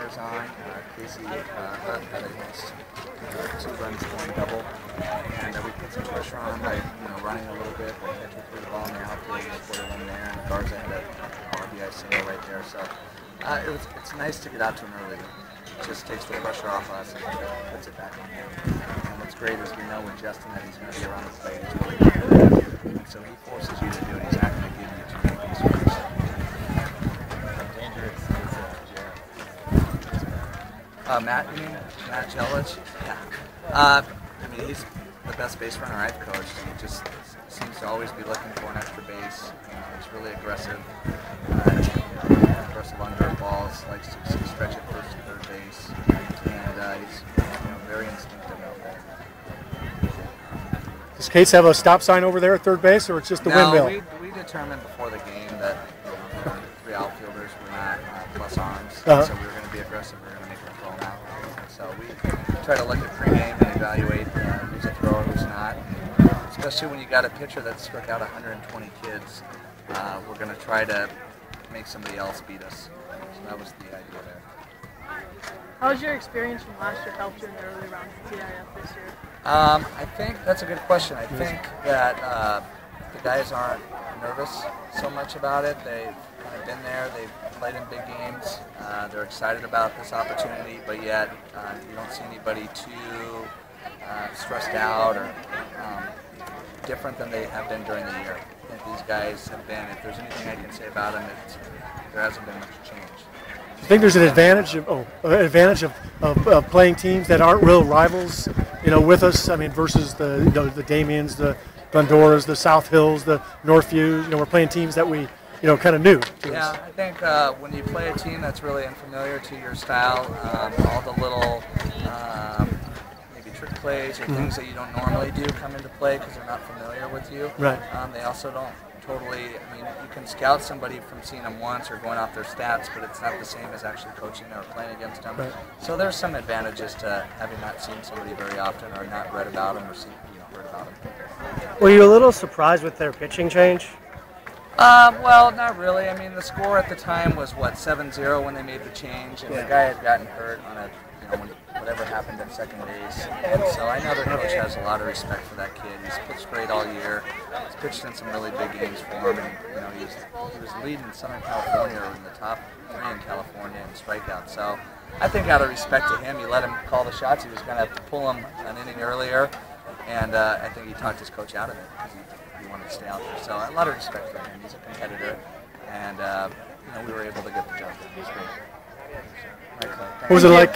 players on. Casey Hutt had a nice 2-run scoring double, and we put some pressure on him by running a little bit. We catcher threw the ball in the outfield, we scored a run there, and Garza had an RBI single right there. So it's nice to get out to him early. It just takes the pressure off us and puts it back on him. And what's great is we know with Justin that he's going to be around the plate. He's really good. And so he forces you to do it. He's not going to give you too many base runners. Dangerous. Matt, you mean? Matt Jelich? Yeah. I mean, he's the best base runner I've coached. He just seems to always be looking for an extra base. He's really aggressive. Aggressive under balls, likes to stretch it first to third base, and he's very instinctive out there. Does Case have a stop sign over there at third base, or it's just the windmill? No, we determined before the game that the 3 outfielders were not plus arms, so we were going to be aggressive. We were going to make them throw them out. So we try to look at pregame and evaluate who's a thrower, who's not. And especially when you got a pitcher that struck out 120 kids, we're going to try to make somebody else beat us. So that was the idea there. How has your experience from last year helped you in the early rounds of TIF this year? I think that's a good question. I think that the guys aren't nervous so much about it. They've kind of been there. They've played in big games. They're excited about this opportunity, but yet you don't see anybody too stressed out or different than they have been during the year. I think these guys have been, if there's anything I can say about them, there hasn't been much change. I think there's an advantage of playing teams that aren't real rivals, with us. I mean, versus the the Damians, the Glendores, the South Hills, the Northviews. We're playing teams that we kind of knew. Yeah, I think when you play a team that's really unfamiliar to your style, all the little maybe trick plays or things that you don't normally do come into play because they're not familiar with you. Right. They also don't totally, you can scout somebody from seeing them once or going off their stats, but it's not the same as actually coaching or playing against them. Right. So there's some advantages to having not seen somebody very often or not read about them or heard about them. Were you a little surprised with their pitching change? Well, not really. I mean, the score at the time was, 7-0 when they made the change, and the guy had gotten hurt on a, whatever happened at second base. And so I know their coach has a lot of respect for that kid. He's pitched great all year. He's pitched in some really big games for him, and he was leading Southern California, or in the top 3 in California in strikeouts. So I think out of respect to him, he let him call the shots. He was going to pull him an inning earlier, and I think he talked his coach out of it because he wanted to stay out there. So a lot of respect for him. He's a competitor, and we were able to get the job done. It was great. What was it like